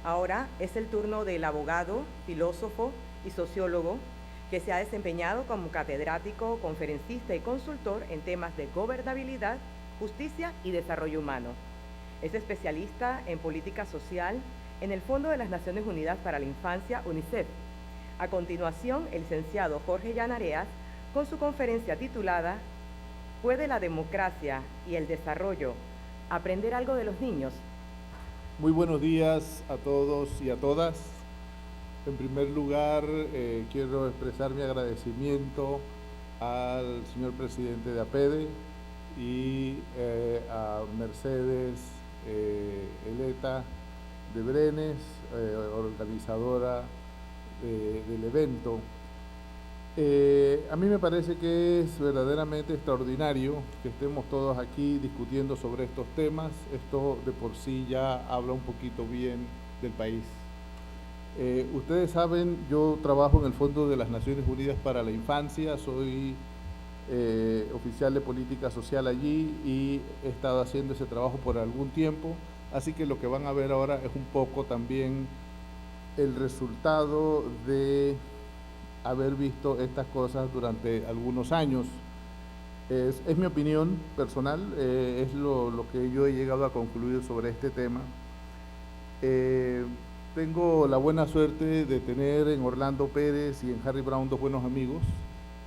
Ahora es el turno del abogado, filósofo y sociólogo que se ha desempeñado como catedrático, conferencista y consultor en temas de gobernabilidad, justicia y desarrollo humano. Es especialista en política social en el Fondo de las Naciones Unidas para la Infancia, UNICEF. A continuación, el licenciado Jorge Llanareas, con su conferencia titulada ¿Puede la democracia y el desarrollo aprender algo de los niños? Muy buenos días a todos y a todas. En primer lugar, quiero expresar mi agradecimiento al señor presidente de APEDE y a Mercedes Eleta de Brenes, organizadora del evento. A mí me parece que es verdaderamente extraordinario que estemos todos aquí discutiendo sobre estos temas. Esto de por sí ya habla un poquito bien del país. Ustedes saben, yo trabajo en el Fondo de las Naciones Unidas para la Infancia, soy oficial de política social allí y he estado haciendo ese trabajo por algún tiempo, así que lo que van a ver ahora es un poco también el resultado de haber visto estas cosas durante algunos años. Es mi opinión personal, es lo que yo he llegado a concluir sobre este tema. Tengo la buena suerte de tener en Orlando Pérez y en Harry Brown dos buenos amigos.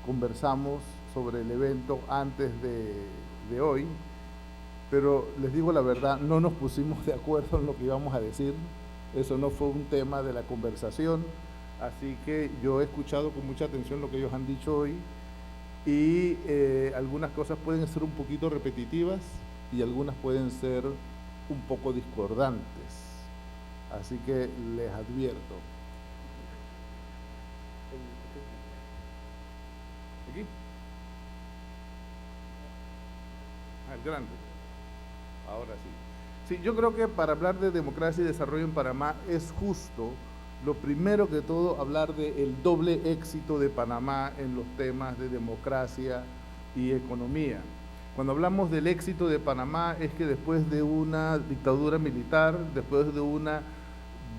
Conversamos sobre el evento antes de hoy, pero les digo la verdad, no nos pusimos de acuerdo en lo que íbamos a decir. Eso no fue un tema de la conversación. Así que yo he escuchado con mucha atención lo que ellos han dicho hoy y algunas cosas pueden ser un poquito repetitivas y algunas pueden ser un poco discordantes. Así que les advierto. ¿Aquí? El grande. Ahora sí. Sí, yo creo que para hablar de democracia y desarrollo en Panamá es justo, lo primero que todo, hablar del doble éxito de Panamá en los temas de democracia y economía. Cuando hablamos del éxito de Panamá es que después de una dictadura militar, después de una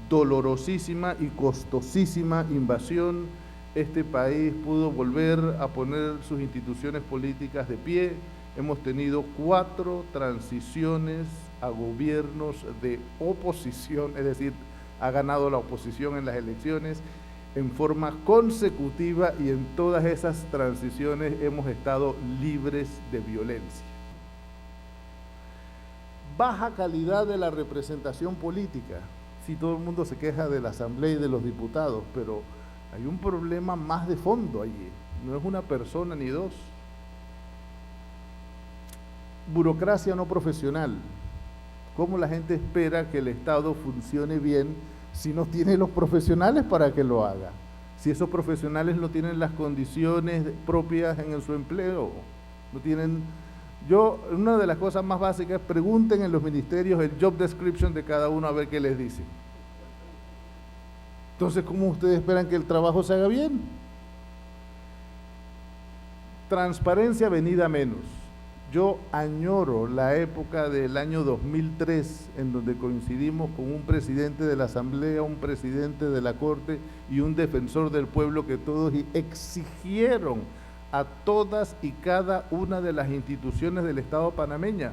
dolorosísima y costosísima invasión, este país pudo volver a poner sus instituciones políticas de pie. Hemos tenido 4 transiciones a gobiernos de oposición, es decir, ha ganado la oposición en las elecciones en forma consecutiva y en todas esas transiciones hemos estado libres de violencia. Baja calidad de la representación política. Sí, todo el mundo se queja de la Asamblea y de los diputados, pero hay un problema más de fondo allí. No es una persona ni dos. Burocracia no profesional. ¿Cómo la gente espera que el Estado funcione bien si no tiene los profesionales para que lo haga? Si esos profesionales no tienen las condiciones propias en su empleo, no tienen... una de las cosas más básicas, pregunten en los ministerios el job description de cada uno a ver qué les dicen. Entonces, ¿cómo ustedes esperan que el trabajo se haga bien? Transparencia venida menos. Yo añoro la época del año 2003, en donde coincidimos con un presidente de la Asamblea, un presidente de la Corte y un defensor del pueblo que todos exigieron a todas y cada una de las instituciones del Estado panameña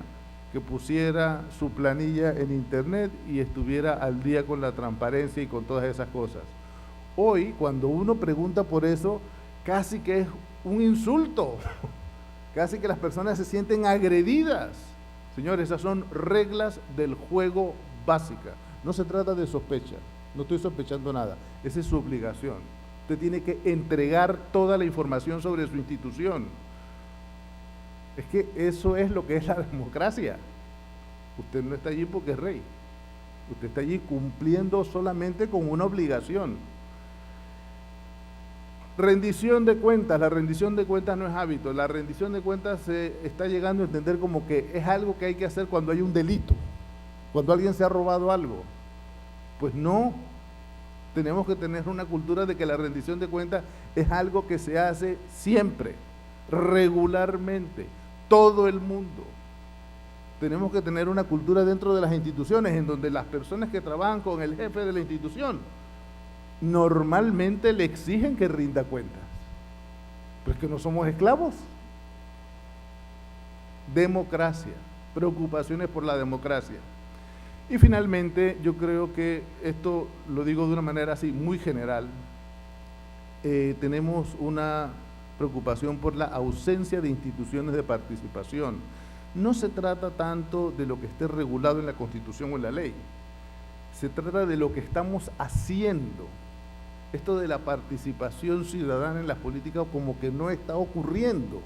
que pusiera su planilla en internet y estuviera al día con la transparencia y con todas esas cosas. Hoy, cuando uno pregunta por eso, casi que es un insulto. Casi que las personas se sienten agredidas. Señores, esas son reglas del juego básicas. No se trata de sospecha, no estoy sospechando nada, esa es su obligación. Usted tiene que entregar toda la información sobre su institución. Es que eso es lo que es la democracia. Usted no está allí porque es rey. Usted está allí cumpliendo solamente con una obligación. Rendición de cuentas. La rendición de cuentas no es hábito. La rendición de cuentas se está llegando a entender como que es algo que hay que hacer cuando hay un delito, cuando alguien se ha robado algo. Pues no. Tenemos que tener una cultura de que la rendición de cuentas es algo que se hace siempre, regularmente, todo el mundo. tenemos que tener una cultura dentro de las instituciones en donde las personas que trabajan con el jefe de la institución normalmente le exigen que rinda cuentas. Pero es que no somos esclavos. Democracia, preocupaciones por la democracia. Y finalmente, yo creo que esto lo digo de una manera así muy general, tenemos una preocupación por la ausencia de instituciones de participación. No se trata tanto de lo que esté regulado en la Constitución o en la ley, se trata de lo que estamos haciendo. Esto de la participación ciudadana en las políticas como que no está ocurriendo.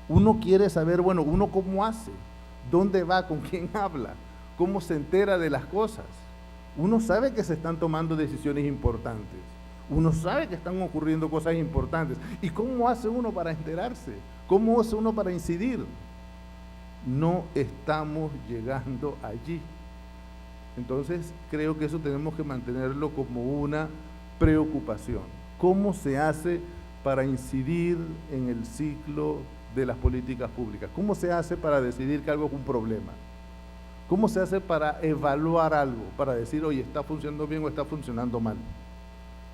Uno quiere saber, bueno, uno cómo hace, dónde va, con quién habla, cómo se entera de las cosas. Uno sabe que se están tomando decisiones importantes, uno sabe que están ocurriendo cosas importantes. ¿Y cómo hace uno para enterarse? ¿Cómo hace uno para incidir? No estamos llegando allí. Entonces, creo que eso tenemos que mantenerlo como una preocupación. ¿Cómo se hace para incidir en el ciclo de las políticas públicas? ¿Cómo se hace para decidir que algo es un problema? ¿Cómo se hace para evaluar algo? Para decir, oye, ¿está funcionando bien o está funcionando mal?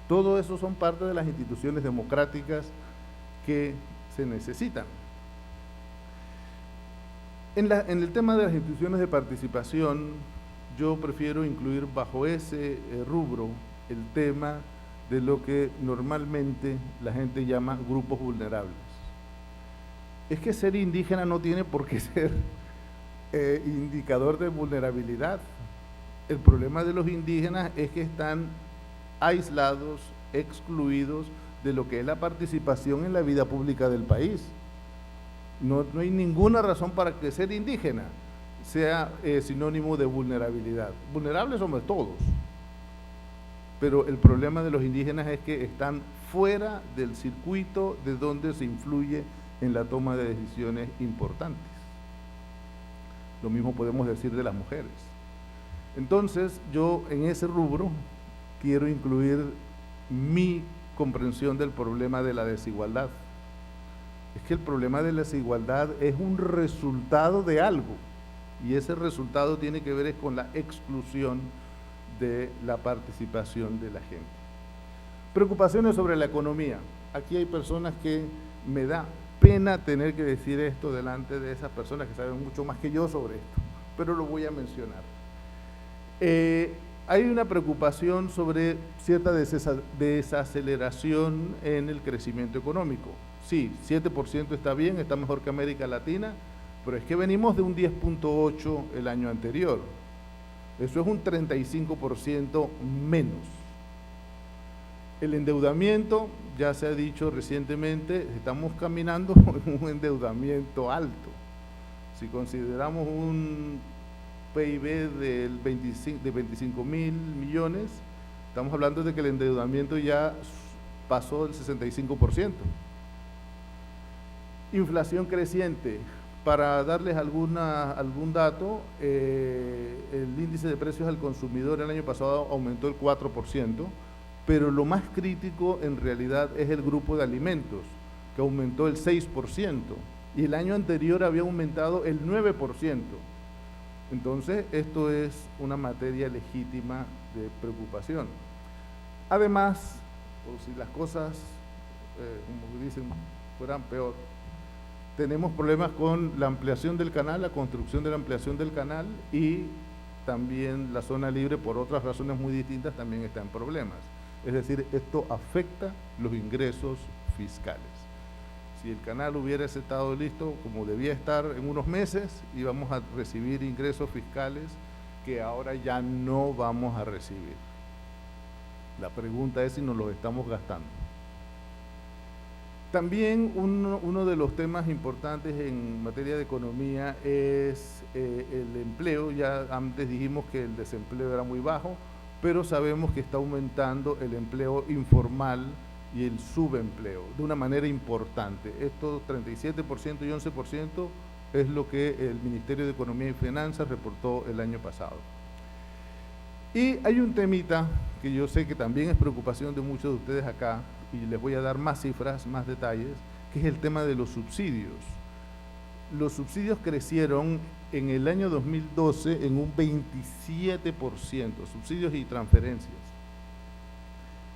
Todo eso son parte de las instituciones democráticas que se necesitan. En el tema de las instituciones de participación, yo prefiero incluir bajo ese rubro el tema de lo que normalmente la gente llama grupos vulnerables. Es que ser indígena no tiene por qué ser indicador de vulnerabilidad. El problema de los indígenas es que están aislados, excluidos de lo que es la participación en la vida pública del país. No hay ninguna razón para que ser indígena sea sinónimo de vulnerabilidad. Vulnerables somos todos, pero el problema de los indígenas es que están fuera del circuito de donde se influye en la toma de decisiones importantes. Lo mismo podemos decir de las mujeres. Entonces, yo en ese rubro quiero incluir mi comprensión del problema de la desigualdad. Es que el problema de la desigualdad es un resultado de algo, y ese resultado tiene que ver con la exclusión de la participación de la gente. Preocupaciones sobre la economía. Aquí hay personas que me da pena tener que decir esto delante de esas personas que saben mucho más que yo sobre esto, pero lo voy a mencionar. Hay una preocupación sobre cierta desaceleración en el crecimiento económico. Sí, 7% está bien, está mejor que América Latina, pero es que venimos de un 10.8 el año anterior. Eso es un 35% menos. El endeudamiento, ya se ha dicho recientemente, estamos caminando en un endeudamiento alto. Si consideramos un PIB de 25.000 millones, estamos hablando de que el endeudamiento ya pasó del 65%. Inflación creciente. Para darles algún dato, el índice de precios al consumidor el año pasado aumentó el 4%, pero lo más crítico en realidad es el grupo de alimentos, que aumentó el 6%, y el año anterior había aumentado el 9%. Entonces, esto es una materia legítima de preocupación. Además, o si las cosas, como dicen, fueran peor, tenemos problemas con la ampliación del canal, la construcción de la ampliación del canal, y también la zona libre, por otras razones muy distintas, también está en problemas. Es decir, esto afecta los ingresos fiscales. Si el canal hubiera estado listo como debía estar en unos meses, íbamos a recibir ingresos fiscales que ahora ya no vamos a recibir. La pregunta es si nos los estamos gastando. También uno de los temas importantes en materia de economía es el empleo. Ya antes dijimos que el desempleo era muy bajo, pero sabemos que está aumentando el empleo informal y el subempleo de una manera importante. Estos 37% y 11% es lo que el Ministerio de Economía y Finanzas reportó el año pasado. Y hay un temita que yo sé que también es preocupación de muchos de ustedes acá, y les voy a dar más cifras, más detalles, que es el tema de los subsidios. Los subsidios crecieron en el año 2012 en un 27%, subsidios y transferencias.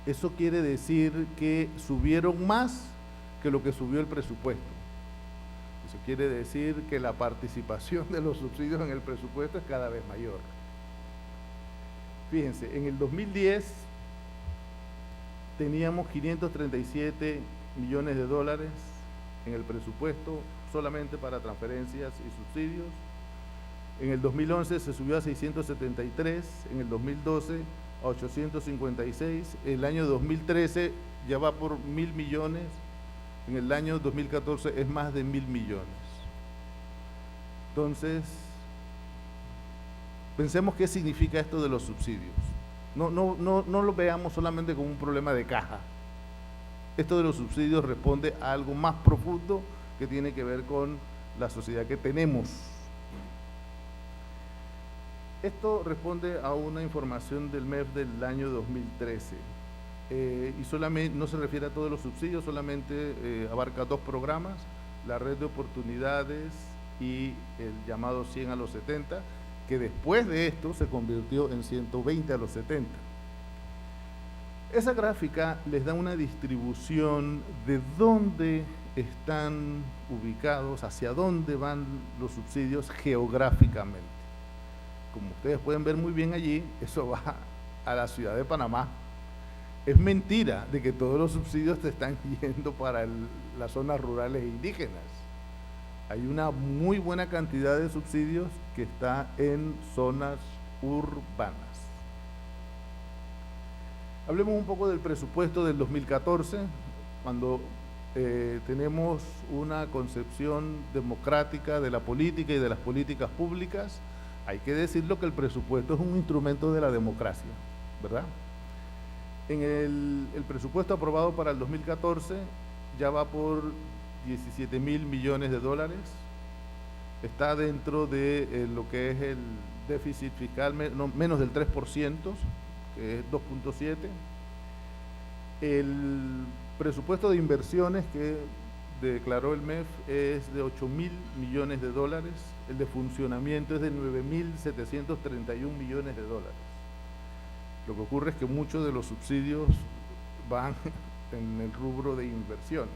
Eso quiere decir que subieron más que lo que subió el presupuesto. Eso quiere decir que la participación de los subsidios en el presupuesto es cada vez mayor. Fíjense, en el 2010 teníamos 537 millones de dólares en el presupuesto solamente para transferencias y subsidios. En el 2011 se subió a 673, en el 2012 a 856, el año 2013 ya va por 1.000 millones, en el año 2014 es más de 1.000 millones. Entonces, pensemos qué significa esto de los subsidios. No lo veamos solamente como un problema de caja. Esto de los subsidios responde a algo más profundo que tiene que ver con la sociedad que tenemos. Esto responde a una información del MEF del año 2013 y solamente no se refiere a todos los subsidios, solamente abarca 2 programas, la red de oportunidades y el llamado 100 a los 70, que después de esto se convirtió en 120 a los 70. Esa gráfica les da una distribución de dónde están ubicados, hacia dónde van los subsidios geográficamente. Como ustedes pueden ver muy bien allí, eso va a la ciudad de Panamá. Es mentira de que todos los subsidios te están yendo para las zonas rurales e indígenas. Hay una muy buena cantidad de subsidios que está en zonas urbanas. Hablemos un poco del presupuesto del 2014, cuando tenemos una concepción democrática de la política y de las políticas públicas. Hay que decirlo que el presupuesto es un instrumento de la democracia, ¿verdad? En el presupuesto aprobado para el 2014 ya va por 17.000 millones de dólares, está dentro de lo que es el déficit fiscal, menos del 3%, que es 2.7. El presupuesto de inversiones que declaró el MEF es de 8.000 millones de dólares, el de funcionamiento es de 9.731 millones de dólares. Lo que ocurre es que muchos de los subsidios van en el rubro de inversiones.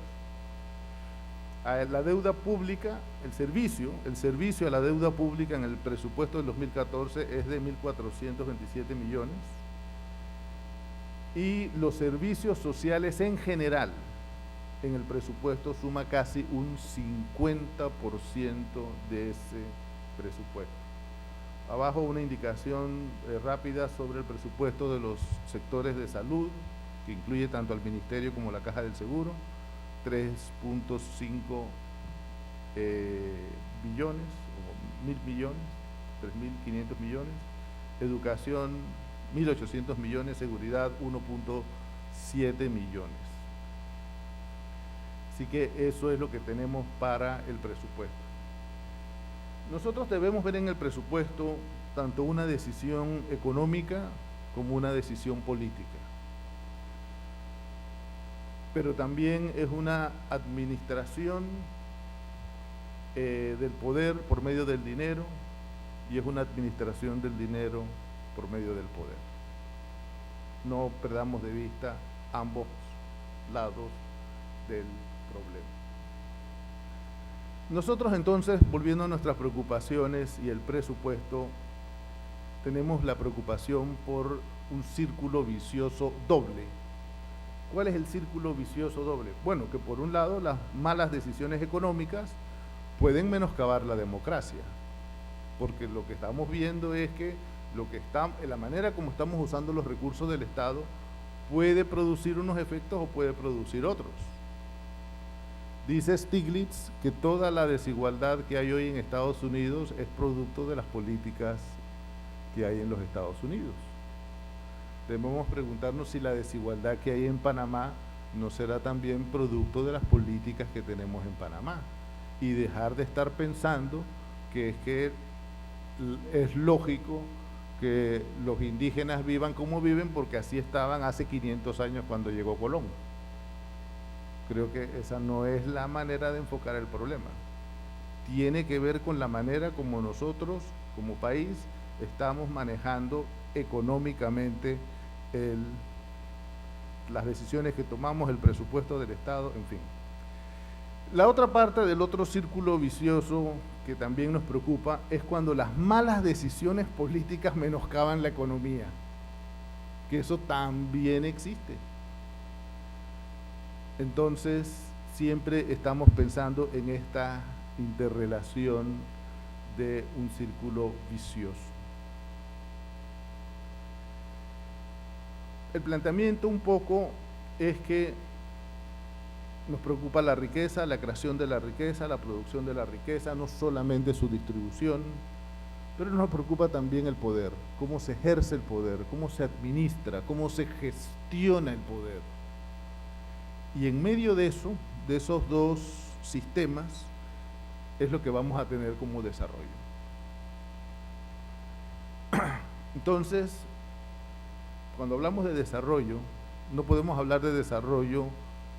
A la deuda pública, el servicio a la deuda pública en el presupuesto del 2014 es de 1.427 millones y los servicios sociales en general en el presupuesto suma casi un 50% de ese presupuesto. Abajo una indicación rápida sobre el presupuesto de los sectores de salud, que incluye tanto al Ministerio como la Caja del Seguro, 3.5 billones, o 1.000 millones, 3.500 millones, educación 1.800 millones, seguridad 1.7 millones. Así que eso es lo que tenemos para el presupuesto. Nosotros debemos ver en el presupuesto tanto una decisión económica como una decisión política. Pero también es una administración del poder por medio del dinero y es una administración del dinero por medio del poder. No perdamos de vista ambos lados del problema. Nosotros entonces, volviendo a nuestras preocupaciones y el presupuesto, tenemos la preocupación por un círculo vicioso doble. ¿Cuál es el círculo vicioso doble? Bueno, que por un lado las malas decisiones económicas pueden menoscabar la democracia, porque lo que estamos viendo es que la manera como estamos usando los recursos del Estado puede producir unos efectos o puede producir otros. Dice Stiglitz que toda la desigualdad que hay hoy en Estados Unidos es producto de las políticas que hay en los Estados Unidos. Debemos preguntarnos si la desigualdad que hay en Panamá no será también producto de las políticas que tenemos en Panamá y dejar de estar pensando que es lógico que los indígenas vivan como viven porque así estaban hace 500 años cuando llegó Colón. Creo que esa no es la manera de enfocar el problema. tiene que ver con la manera como nosotros, como país, estamos manejando económicamente las decisiones que tomamos, el presupuesto del Estado, en fin. La otra parte del otro círculo vicioso que también nos preocupa es cuando las malas decisiones políticas menoscaban la economía, que eso también existe. Entonces, siempre estamos pensando en esta interrelación de un círculo vicioso. El planteamiento un poco es que nos preocupa la riqueza, la creación de la riqueza, la producción de la riqueza, no solamente su distribución, pero nos preocupa también el poder, cómo se ejerce el poder, cómo se administra, cómo se gestiona el poder. Y en medio de eso, de esos dos sistemas, es lo que vamos a tener como desarrollo. Entonces, cuando hablamos de desarrollo, no podemos hablar de desarrollo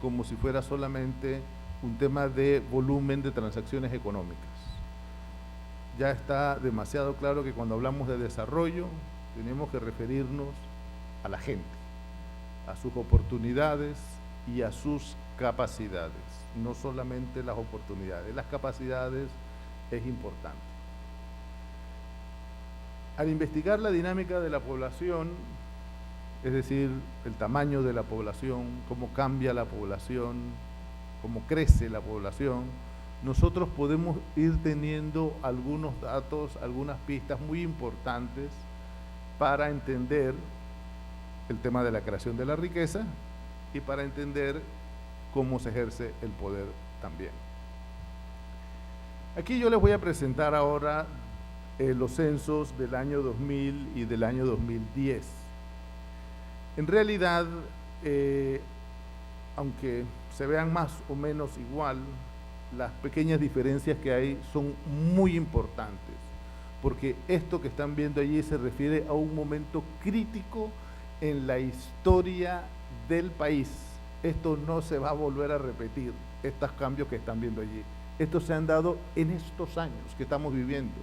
como si fuera solamente un tema de volumen de transacciones económicas. Ya está demasiado claro que cuando hablamos de desarrollo, tenemos que referirnos a la gente, a sus oportunidades y a sus capacidades, no solamente las oportunidades, las capacidades es importante. Al investigar la dinámica de la población, es decir, el tamaño de la población, cómo cambia la población, cómo crece la población, nosotros podemos ir teniendo algunos datos, algunas pistas muy importantes para entender el tema de la creación de la riqueza y para entender cómo se ejerce el poder también. Aquí yo les voy a presentar ahora los censos del año 2000 y del año 2010. En realidad, aunque se vean más o menos igual, las pequeñas diferencias que hay son muy importantes, porque esto que están viendo allí se refiere a un momento crítico en la historia del país. Esto no se va a volver a repetir, estos cambios que están viendo allí. Estos se han dado en estos años que estamos viviendo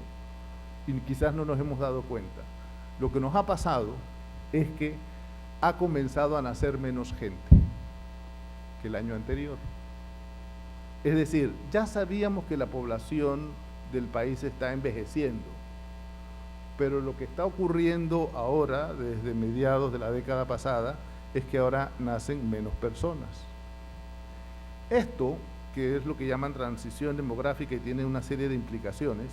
y quizás no nos hemos dado cuenta. Lo que nos ha pasado es que ha comenzado a nacer menos gente que el año anterior. Es decir, ya sabíamos que la población del país está envejeciendo, pero lo que está ocurriendo ahora, desde mediados de la década pasada, es que ahora nacen menos personas. Esto, que es lo que llaman transición demográfica y tiene una serie de implicaciones,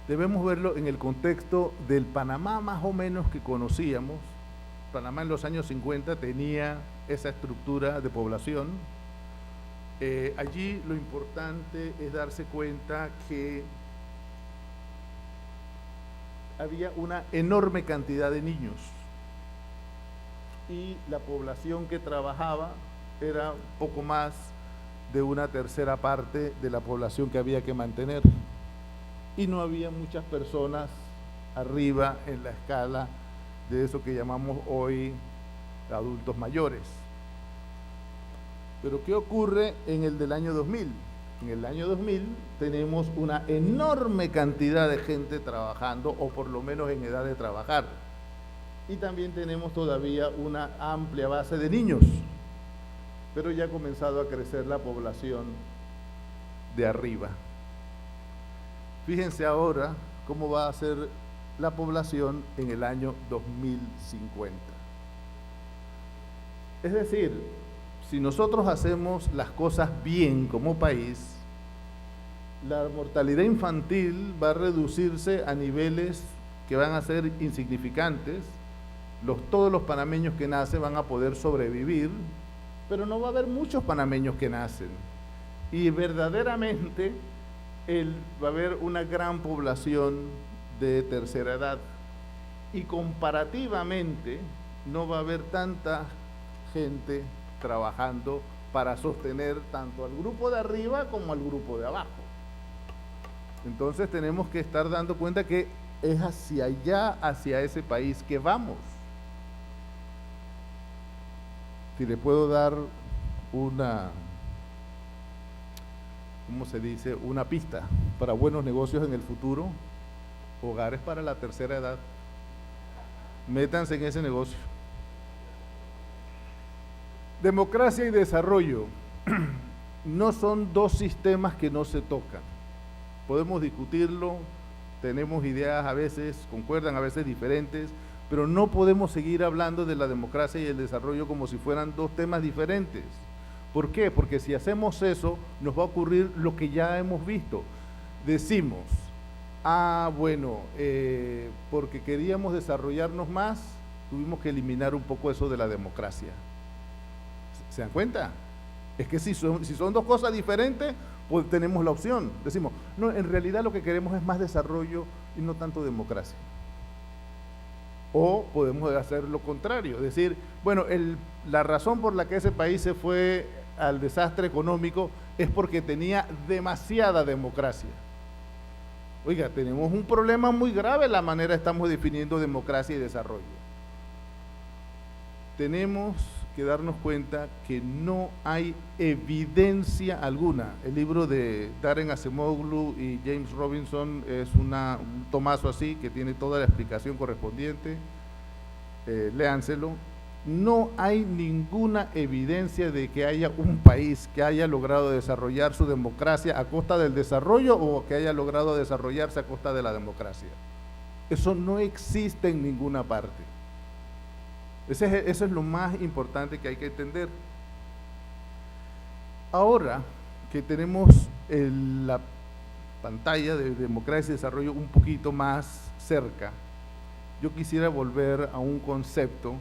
debemos verlo en el contexto del Panamá más o menos que conocíamos. Panamá en los años 50 tenía esa estructura de población. Allí lo importante es darse cuenta que había una enorme cantidad de niños y la población que trabajaba era poco más de una tercera parte de la población que había que mantener. Y no había muchas personas arriba en la escala de eso que llamamos hoy adultos mayores. Pero ¿qué ocurre en el del año 2000? En el año 2000 tenemos una enorme cantidad de gente trabajando, o por lo menos en edad de trabajar. Y también tenemos todavía una amplia base de niños, pero ya ha comenzado a crecer la población de arriba. Fíjense ahora cómo va a ser la población en el año 2050. Es decir, si nosotros hacemos las cosas bien como país, la mortalidad infantil va a reducirse a niveles que van a ser insignificantes. Todos los panameños que nacen van a poder sobrevivir, pero no va a haber muchos panameños que nacen. Y verdaderamente va a haber una gran población de tercera edad. Y comparativamente no va a haber tanta gente trabajando para sostener tanto al grupo de arriba como al grupo de abajo. Entonces tenemos que estar dando cuenta que es hacia allá, hacia ese país que vamos. Si le puedo dar ¿cómo se dice?, una pista para buenos negocios en el futuro. Hogares para la tercera edad. Métanse en ese negocio. Democracia y desarrollo no son dos sistemas que no se tocan. Podemos discutirlo, tenemos ideas a veces concuerdan, a veces diferentes, pero no podemos seguir hablando de la democracia y el desarrollo como si fueran dos temas diferentes. ¿Por qué? Porque si hacemos eso, nos va a ocurrir lo que ya hemos visto. Decimos, bueno, porque queríamos desarrollarnos más, tuvimos que eliminar un poco eso de la democracia. ¿Se dan cuenta? Es que si son dos cosas diferentes, pues tenemos la opción. Decimos, no, en realidad lo que queremos es más desarrollo y no tanto democracia. O podemos hacer lo contrario, decir, bueno, la razón por la que ese país se fue al desastre económico es porque tenía demasiada democracia. Oiga, tenemos un problema muy grave en la manera estamos definiendo democracia y desarrollo. Tenemos que darnos cuenta que no hay evidencia alguna. El libro de Darren Acemoglu y James Robinson es un tomazo así, que tiene toda la explicación correspondiente, léanselo. No hay ninguna evidencia de que haya un país que haya logrado desarrollar su democracia a costa del desarrollo o que haya logrado desarrollarse a costa de la democracia. Eso no existe en ninguna parte. Eso es lo más importante que hay que entender. Ahora que tenemos la pantalla de democracia y desarrollo un poquito más cerca, yo quisiera volver a un concepto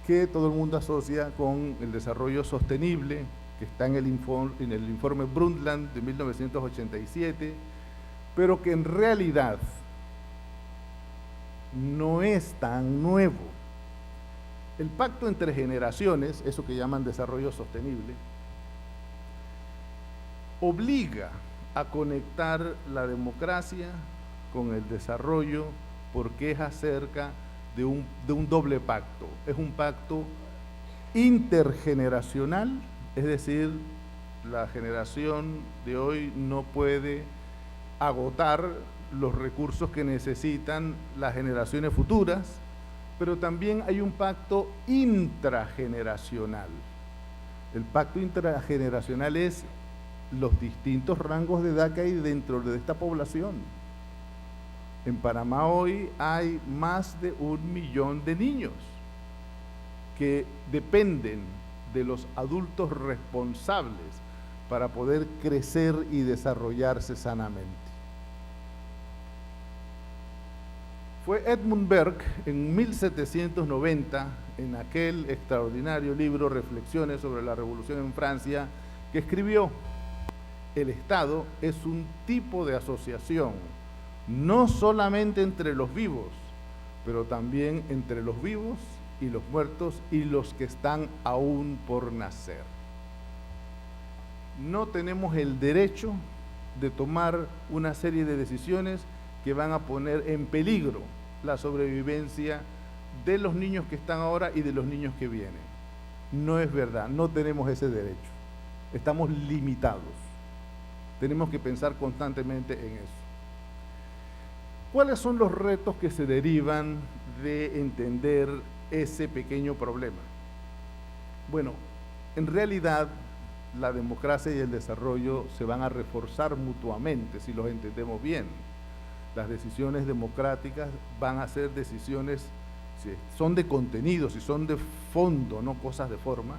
que todo el mundo asocia con el desarrollo sostenible, que está en el informe Brundtland de 1987, pero que en realidad no es tan nuevo. El pacto entre generaciones, eso que llaman desarrollo sostenible, obliga a conectar la democracia con el desarrollo porque es acerca de un doble pacto. Es un pacto intergeneracional, es decir, la generación de hoy no puede agotar los recursos que necesitan las generaciones futuras, pero también hay un pacto intrageneracional. El pacto intrageneracional es los distintos rangos de edad que hay dentro de esta población. En Panamá hoy hay más de 1 millón de niños que dependen de los adultos responsables para poder crecer y desarrollarse sanamente. Fue Edmund Burke en 1790, en aquel extraordinario libro Reflexiones sobre la Revolución en Francia, que escribió: el Estado es un tipo de asociación, no solamente entre los vivos, pero también entre los vivos y los muertos y los que están aún por nacer. No tenemos el derecho de tomar una serie de decisiones que van a poner en peligro la sobrevivencia de los niños que están ahora y de los niños que vienen. No es verdad, no tenemos ese derecho. Estamos limitados. Tenemos que pensar constantemente en eso. ¿Cuáles son los retos que se derivan de entender ese pequeño problema? Bueno, en realidad la democracia y el desarrollo se van a reforzar mutuamente si los entendemos bien. Las decisiones democráticas van a ser decisiones, si son de contenido, si son de fondo, no cosas de forma,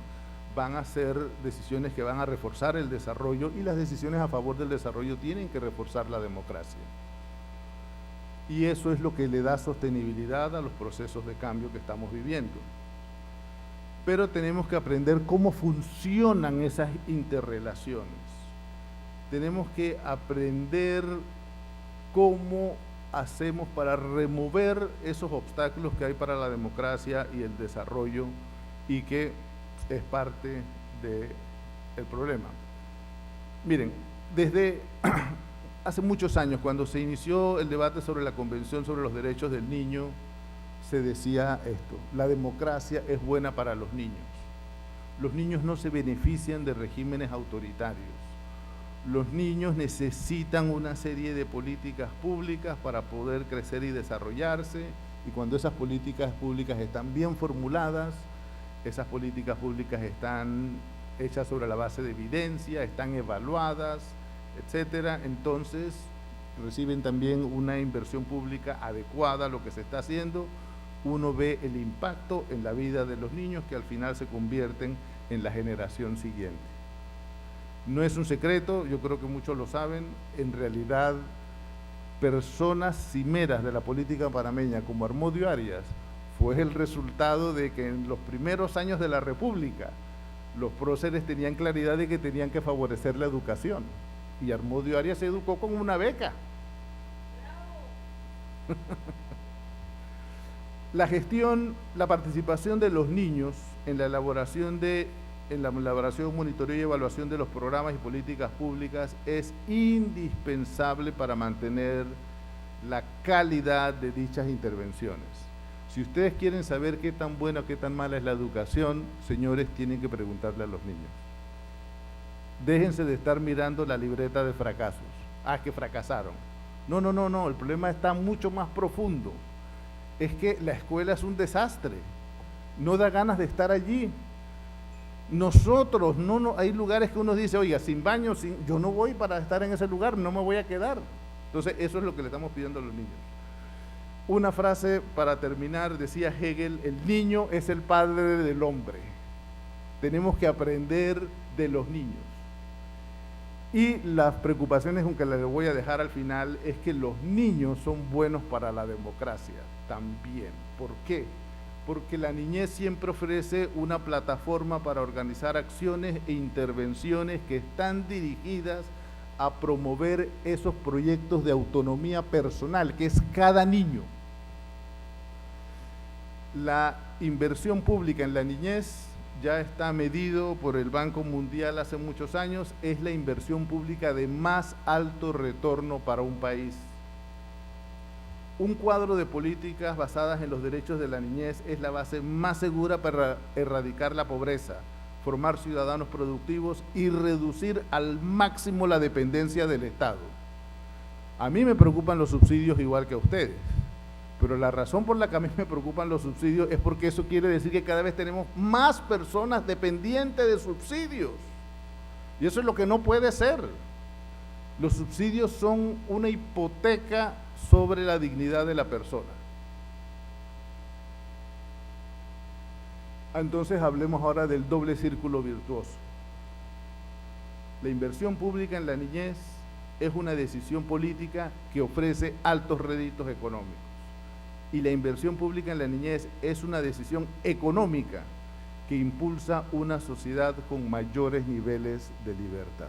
van a ser decisiones que van a reforzar el desarrollo, y las decisiones a favor del desarrollo tienen que reforzar la democracia. Y eso es lo que le da sostenibilidad a los procesos de cambio que estamos viviendo. Pero tenemos que aprender cómo funcionan esas interrelaciones. Tenemos que aprender cómo hacemos para remover esos obstáculos que hay para la democracia y el desarrollo, y que es parte del problema. Miren, desde hace muchos años, cuando se inició el debate sobre la Convención sobre los Derechos del Niño, se decía esto: la democracia es buena para los niños. Los niños no se benefician de regímenes autoritarios. Los niños necesitan una serie de políticas públicas para poder crecer y desarrollarse, y cuando esas políticas públicas están bien formuladas, esas políticas públicas están hechas sobre la base de evidencia, están evaluadas, etcétera, entonces reciben también una inversión pública adecuada a lo que se está haciendo. Uno ve el impacto en la vida de los niños que al final se convierten en la generación siguiente. No es un secreto, yo creo que muchos lo saben, en realidad personas cimeras de la política panameña como Harmodio Arias fue el resultado de que en los primeros años de la República los próceres tenían claridad de que tenían que favorecer la educación, y Harmodio Arias se educó con una beca. La gestión, la participación de los niños en la elaboración, monitoreo y evaluación de los programas y políticas públicas es indispensable para mantener la calidad de dichas intervenciones. Si ustedes quieren saber qué tan buena o qué tan mala es la educación, señores, tienen que preguntarle a los niños. Déjense de estar mirando la libreta de fracasos. Ah, que fracasaron. No, el problema está mucho más profundo. Es que la escuela es un desastre, no da ganas de estar allí. Nosotros, hay lugares que uno dice, oiga, sin baño, yo no voy para estar en ese lugar, no me voy a quedar. Entonces, eso es lo que le estamos pidiendo a los niños. Una frase para terminar, decía Hegel, el niño es el padre del hombre. Tenemos que aprender de los niños. Y las preocupaciones, aunque las voy a dejar al final, es que los niños son buenos para la democracia también. ¿Por qué? Porque la niñez siempre ofrece una plataforma para organizar acciones e intervenciones que están dirigidas a promover esos proyectos de autonomía personal, que es cada niño. La inversión pública en la niñez ya está medido por el Banco Mundial hace muchos años, es la inversión pública de más alto retorno para un país. Un cuadro de políticas basadas en los derechos de la niñez es la base más segura para erradicar la pobreza, formar ciudadanos productivos y reducir al máximo la dependencia del Estado. A mí me preocupan los subsidios igual que a ustedes, pero la razón por la que a mí me preocupan los subsidios es porque eso quiere decir que cada vez tenemos más personas dependientes de subsidios, y eso es lo que no puede ser. Los subsidios son una hipoteca sobre la dignidad de la persona. Entonces hablemos ahora del doble círculo virtuoso. La inversión pública en la niñez es una decisión política que ofrece altos réditos económicos, y la inversión pública en la niñez es una decisión económica que impulsa una sociedad con mayores niveles de libertad.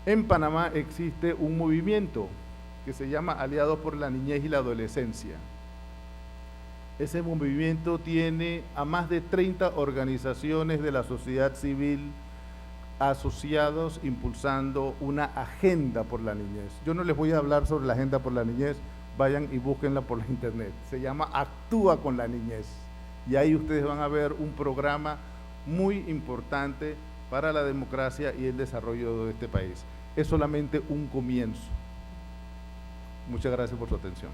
En Panamá existe un movimiento que se llama Aliados por la Niñez y la Adolescencia. Ese movimiento tiene a más de 30 organizaciones de la sociedad civil asociados impulsando una agenda por la niñez. Yo no les voy a hablar sobre la agenda por la niñez, vayan y búsquenla por la internet. Se llama Actúa con la Niñez, y ahí ustedes van a ver un programa muy importante para la democracia y el desarrollo de este país. Es solamente un comienzo. Muchas gracias por su atención.